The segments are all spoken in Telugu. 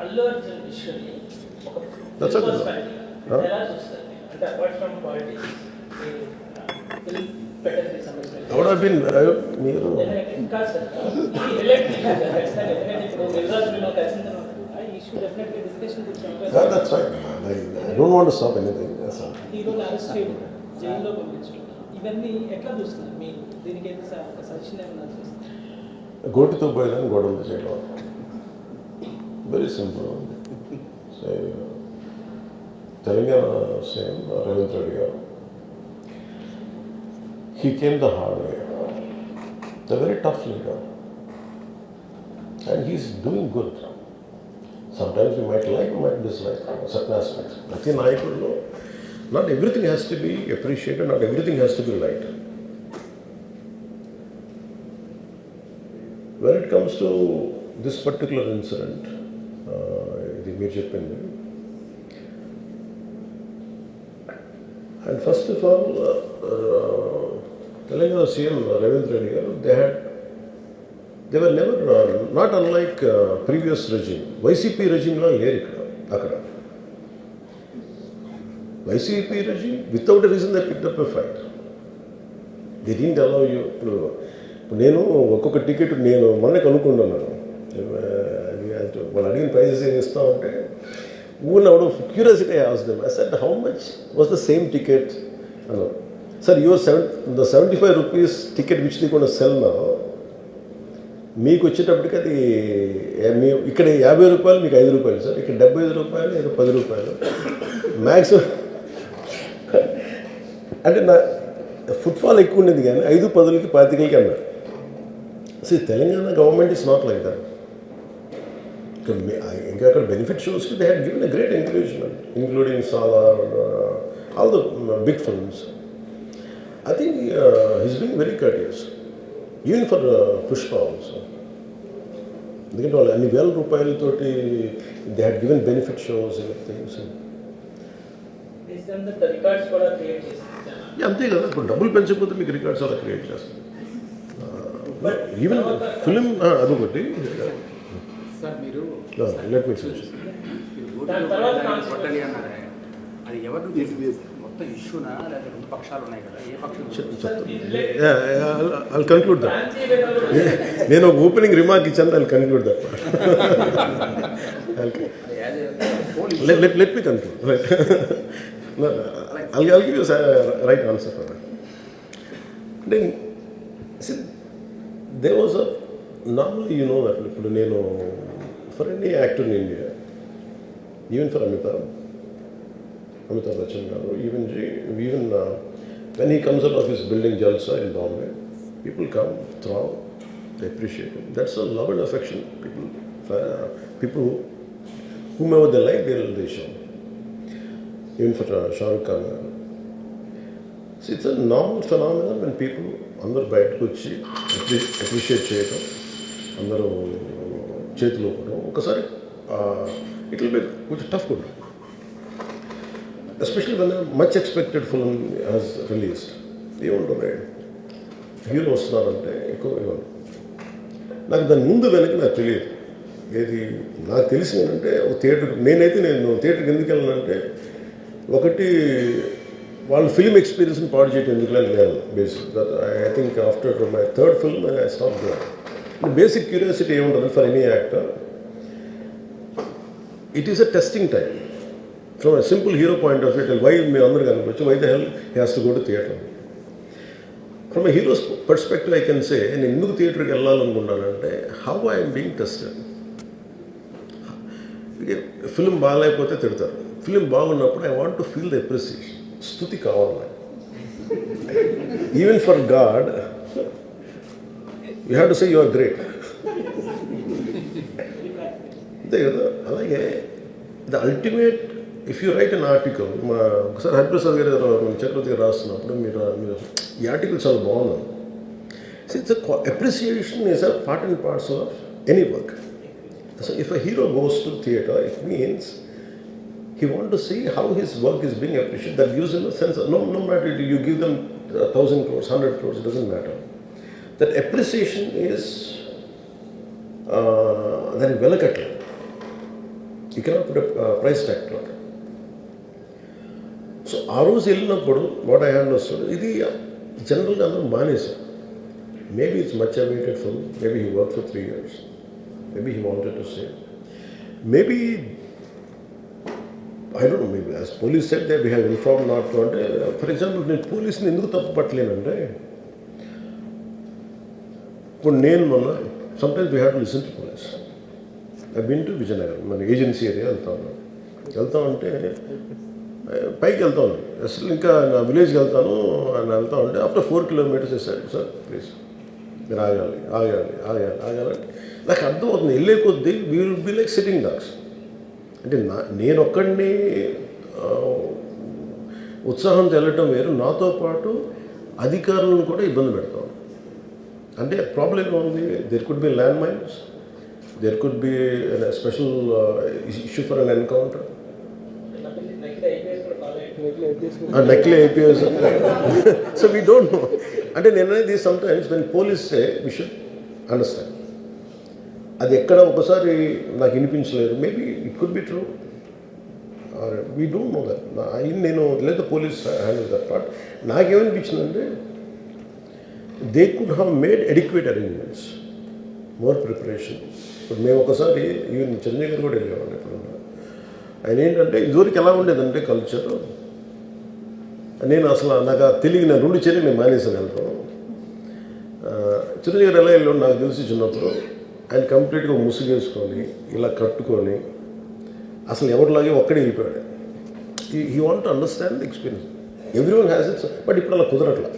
అల్లు అర్జున్ విషయాన్ని ఒక That's okay. ఎలా చూస్తారు అంటే అపార్ట్ ఫ్రమ్ పాలిటిక్స్ ఫిల్మ్ పెట్టడానికి సంబంధించిన I would have been మీరు ఇంకా సార్ రిలేటెడ్ ఖచ్చితంగా ఇప్పుడు నిర్వాచనలో ఖచ్చితంగా ఈ issue definitely discussion Yeah, that's right. I don't want to stop anything. Yes, sir. హీరోని అరెస్ట్ చేయడం జైల్లో పంపించడం ఇవన్నీ ఎట్లా చూస్తున్నారు మీరు దీనికి అయితే ఒక సజెషన్ ఏమైనా చేస్తారు గోటితో పోయేదాన్ని గొడవలు చేయడం very simple. Telangana CM Revanth Reddy గారు he came the hard way. A very tough leader. And he's doing good. Sometimes we might like, we might dislike certain aspects. Prati Nayakudlo, not everything has to be appreciated, not everything has to be liked. When it comes to this particular incident, ఇది మీరు చెప్పింది, and first of all, Telangana CM Ravindra Reddy garu, they were never, not unlike previous regime. YCP regime la leru ikkada akada. YCP regime, without a reason they picked up a fight. They didn't allow you to. నేను ఒక్కొక్క టికెట్ నేను మొన్నే కనుక్కున్నాను, వాళ్ళు అడిగిన ప్రైజెస్ ఏమి ఇస్తామంటే ఊరిని out of curiosity I asked them. I said how much was the same ticket అన్నారు. Sir your the 75 rupees ticket which they going to sell now, మీకు వచ్చేటప్పటికి అది ఇక్కడ 50 రూపాయలు, మీకు 5 రూపాయలు సార్, ఇక్కడ 75 రూపాయలు, ఇక్కడ 10 రూపాయలు మ్యాక్సిమం. అంటే నా ఫుట్ఫాల్ ఎక్కువ ఉండేది కానీ 5, 10కి 25కి అన్నారు. So Telangana government is not like that. ఇంకా అక్కడ బెనిఫిట్ షోస్కి they had given a great encouragement, including Salaar, all the big films. I think he's being very courteous, even for Pushpa also. ఎందుకంటే వాళ్ళు అన్ని వేల రూపాయలతోటి they had given benefit shows and things. Records కూడా క్రియేట్ చేస్తారు. అంతే కదా, ఇప్పుడు డబ్బులు పెంచకపోతే మీకు రికార్డ్స్ అలా క్రియేట్ చేస్తారు. ఈవెన్ ఫిలిం అదొకటి. సార్ మీరు లెట్ మీ ఫినిష్. కొట్టని అన్నారే, అది ఎవరు మొత్తం ఇష్యూనా లేదా రెండు పక్షాలు ఉన్నాయి కదా, ఏ పక్షం? I'll conclude that. నేను ఒక ఓపెనింగ్ రిమార్క్ ఇచ్చాను, I'll conclude that. Let me conclude. Right. No, I'll give you a right answer for that. Then, see, there was a, normally you know that ఇప్పుడు నేను for any actor in India, even for Amitabh Bachchan garu, even when he comes out of his building Jalsa in Bombay, people come, throw, they appreciate him. That's a love and affection. People whomever they like, they show. Even for Shah Rukh Khan. See, it's a normal phenomenon when people అందరూ బయటకు వచ్చి అప్రిషియేట్ చేయటం, అందరూ చేతులు ఊపడం. ఒకసారి ఇట్ విల్ బి కొంచెం టఫ్ కూడా, especially when a much expected film has released. ఏముంటుంది, హీరో వస్తున్నారంటే ఎక్కువ ఇవ్వండి. నాకు దాని ముందు వెనక నాకు తెలియదు. ఏది నాకు తెలిసింది ఏంటంటే, ఒక థియేటర్కి నేను థియేటర్కి ఎందుకు వెళ్ళానంటే, ఒకటి వాళ్ళు ఫిల్మ్ ఎక్స్పీరియన్స్ని పాడు చేయడం ఎందుకు నేను basic. I think after my third film I stop there. Basic curiosity ఏముంటుంది for any actor, it is a testing time. From a simple hero point of view, why me under ganapchu, why the hell he has to go to theatre? From a hero's perspective, I can say, in enduku theatre ki vellalannuntunnanante, how I am being tested. Film బాగాలేకపోతే తిడతారు, ఫిలిం బాగున్నప్పుడు I want to feel the appreciation. స్తుతి కావాలి. Even for God, you have to say you are great. అంతే కదా. అలాగే the ultimate, if you write an article, ఒకసారి హరిప్రసాద్ గారు చక్రవర్తి గారు రాస్తున్నప్పుడు మీరు ఈ ఆర్టికల్ చాలా బాగున్నాను. So it's appreciation is a part and parcel of any work. So if a hero goes to theatre, it means he want to see how his work is being appreciated. That gives him a sense of, no matter you give them 1,000 crores, 100 crores, it doesn't matter. That appreciation is దానికి వెలకట్లేదు. ఇక్కడ ప్రైస్ ట్యాగ్. సో ఆ రోజు వెళ్ళినప్పుడు వాట్ ఐ హ్యాడ్ వస్తుంది ఇది జనరల్గా అందరూ మానేశారు. Maybe it's much awaited for maybe he work for 3 years. Maybe he wanted to say. Maybe, I don't know, maybe as police said that we have informed not to. అంటే ఫర్ ఎగ్జాంపుల్ నేను పోలీసుని ఎందుకు తప్పు పట్టలేనంటే ఇప్పుడు నేను మొన్న sometimes we have to listen to police. I been to Vizianagaram మన ఏజెన్సీ ఏరియా వెళ్తా ఉంటే పైకి వెళ్తా ఉన్నాను. అసలు ఇంకా నా విలేజ్కి వెళ్తాను అని వెళ్తా ఉంటే ఆఫ్టర్ 4 kilometers వేసాడు సార్ ప్లీజ్ మీరు ఆగాలి నాకు అర్థమవుతుంది. వెళ్ళే కొద్దీ we will be like sitting dogs. అంటే నేను ఒక్కడిని ఉత్సాహంతో వెళ్ళటం వేరు, నాతో పాటు అధికారులను కూడా ఇబ్బంది పెడతాం. అంటే ప్రాబ్లం ఏమో ఉంది, there could be land mines, there could be special issue for an encounter, నకిలీ IPS. So we don't know. అంటే నేను అనేది sometimes when police say we should understand. అది ఎక్కడ ఒకసారి నాకు వినిపించలేదు. Maybe it could be true or we don't know that. నేను లేదా పోలీస్ హ్యాండిల్ దట్ పార్ట్. నాకేమనిపించిందంటే they could have made adequate arrangements, more preparation. ఇప్పుడు మేము ఒకసారి ఈవెన్ చిరంజీవి గారు కూడా వెళ్ళేవాడిని. ఇప్పుడు ఆయన ఏంటంటే ఇదివరకు ఎలా ఉండేదంటే కల్చర్, నేను అసలు నాకు తెలియదు, నేను 2 చర్యలు నేను మానేసాను వెళ్తాను. చిరంజీవి గారు ఎలా వెళ్ళాడు నాకు తెలిసి చిన్నప్పుడు, ఆయన కంప్లీట్గా ముసుగేసుకొని ఇలా కట్టుకొని అసలు ఎవరిలాగే ఒక్కడే వెళ్ళిపోయాడు. He want to understand the experience. Every one has its. But ఇప్పుడు అలా కుదరట్లా.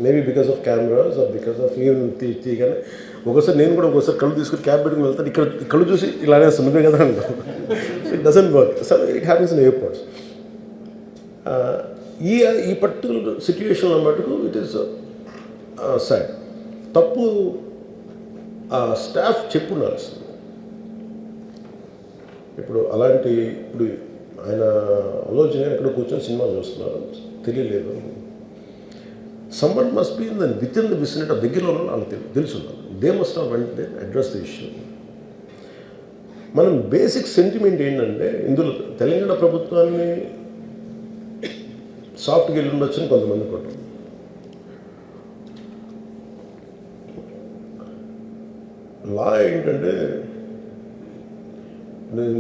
Maybe because of cameras or because of even తీయగానే ఒకసారి నేను కూడా ఒకసారి కళ్ళు తీసుకుని క్యాబ్ పెట్టుకుని వెళ్తాను. ఇక్కడ కళ్ళు చూసి ఇలానే సున్నమే కదా అంటాను. It doesn't work. So it happens in airports. ఈ పర్టికులర్ సిచ్యువేషన్లో మటుకు ఇట్ ఈస్ సాడ్. తప్పు స్టాఫ్ చెప్పున్నారు. ఇప్పుడు అలాంటి ఇప్పుడు ఆయన ఆలోచన ఎక్కడ కూర్చొని సినిమా చూస్తున్నారు తెలియలేదు. Someone must be in with in the vicinity దగ్గరలో ఉన్న వాళ్ళకి తెలుసున్నారు. They must have went they address the issue. మనం బేసిక్ సెంటిమెంట్ ఏంటంటే ఇందులో తెలంగాణ ప్రభుత్వాన్ని సాఫ్ట్గా వెళ్ళి ఉండొచ్చు అని కొంతమంది కొంటారు. లా ఏంటంటే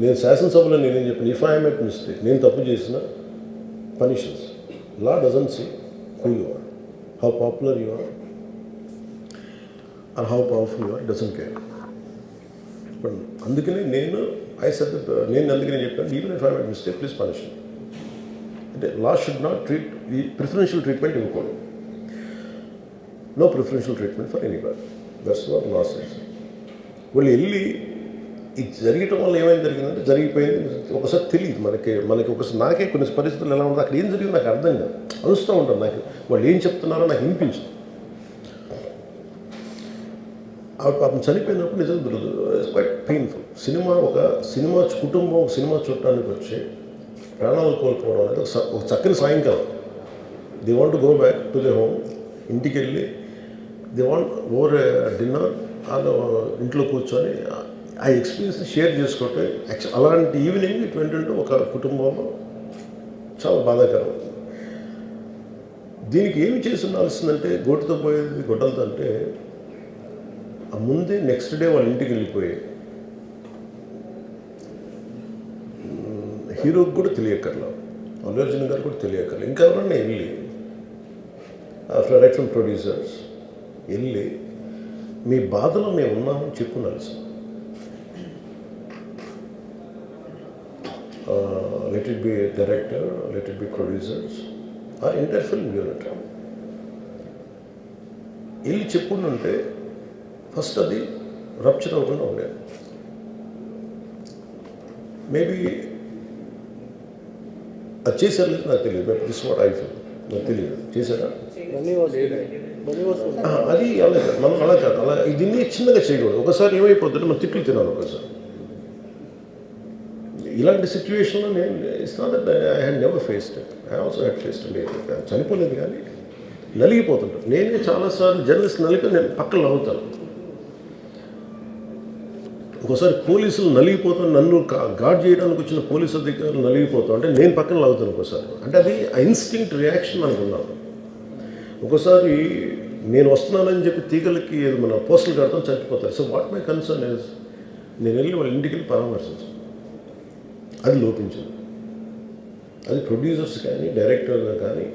నేను శాసనసభలో నేనేం చెప్పాను, ఇఫ్ ఐ మేక్ మిస్టేక్, నేను తప్పు చేసిన punishments. Law doesn't see who you are, how popular you are or how powerful you are, doesn't care. But అందుకనే నేను అందుకనే చెప్పాను, even if I make mistake please punish me. అంటే లా షుడ్ నాట్ ట్రీట్ ఈ ప్రిఫరెన్షియల్ ట్రీట్మెంట్ ఇవ్వకూడదు. No preferential treatment for anybody. That's what law says. వాళ్ళు వెళ్ళి ఇది జరగటం వల్ల ఏమైనా జరిగిందంటే జరిగిపోయింది. ఒకసారి తెలియదు మనకి ఒకసారి నాకే కొన్ని పరిస్థితులు ఎలా ఉందో అక్కడ ఏం జరిగింది నాకు అర్థం కాదు, అరుస్తూ ఉంటాను. నాకు వాళ్ళు ఏం చెప్తున్నారో నాకు వినిపించదు. పాపం చనిపోయినప్పుడు నిజం దొరకదు. It's quite painful. సినిమా కుటుంబం ఒక సినిమా చూడటానికి వచ్చి ప్రాణాలు కోల్పోవడం అనేది ఒక చక్కని సాయంకాలం. They want to go back to the home. ఇంటికి వెళ్ళి దే వాంట్ ఓవర్ డిన్నర్ వాళ్ళు ఇంట్లో కూర్చొని ఆ ఎక్స్పీరియన్స్ని షేర్ చేసుకోవటం. అలాంటి ఈవినింగ్ ఇటువంటి ఒక కుటుంబంలో చాలా బాధాకరం. దీనికి ఏమి చేసి ఉండాల్సిందంటే గోటుతో పోయేది గొడ్డలతో అంటే ఆ ముందే నెక్స్ట్ డే వాళ్ళ ఇంటికి వెళ్ళిపోయి హీరోకి కూడా తెలియక్కర్లా, అల్లు అర్జున్ గారు కూడా తెలియక్కర్లా, ఇంకా ఎవరన్నా వెళ్ళి రైట్ ఫ్రమ్ ప్రొడ్యూసర్స్ వెళ్ళి మీ బాధలో మేము ఉన్నామని చెప్పున్నారు. Let it be director, let it be producers or entire film unit వెళ్ళి చెప్పుకుంటుంటే ఫస్ట్ అది రప్చర్ అవ్వకుండా ఉండేది. మేబీ అది చేశారు లేదు నాకు తెలియదు. But this what I feel, నాకు తెలియదు చేశారా అది అలా కాదు. మనం అలా కాదు, అలా దీన్ని చిన్నగా చేయకూడదు. ఒకసారి ఏమైపోతుంటే మనం తిట్లు తినాలి. ఒకసారి ఇలాంటి సిచ్యువేషన్లో నేను it's not that I had never faced it. I also had faced it. చనిపోలేదు కానీ నలిగిపోతుంటాను. నేనే చాలాసార్లు జర్నలిస్ట్ నలిపి నేను పక్కన నవ్వుతాను. ఒకసారి పోలీసులు నలిగిపోతాను, నన్ను గార్డ్ చేయడానికి వచ్చిన పోలీసు అధికారులు నలిగిపోతాం అంటే నేను పక్కన లాగుతాను ఒకసారి. అంటే అది ఇన్స్టింక్ట్ రియాక్షన్ మనకు ఉన్నాను. ఒకసారి నేను వస్తున్నానని చెప్పి తీగలకి మన పోస్టులు కడతాం, చచ్చిపోతారు. So what my concern is నేను వెళ్ళి వాళ్ళ ఇంటికి వెళ్ళి పరామర్శించాను. అది లోపించింది. అది ప్రొడ్యూసర్స్ కానీ డైరెక్టర్ కానీ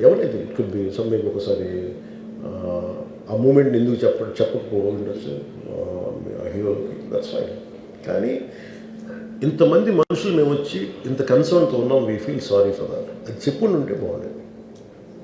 ఎవరైతే it could be some maybe ఒకసారి ఆ మూమెంట్ ఎందుకు చెప్పకపోవచ్చు హీరోకి, దట్స్ ఫైన్. కానీ ఇంతమంది మనుషులు మేము వచ్చి ఇంత కన్సర్న్తో ఉన్నాం, we feel sorry for that. అది చెప్పుండి ఉంటే బాగుండేది.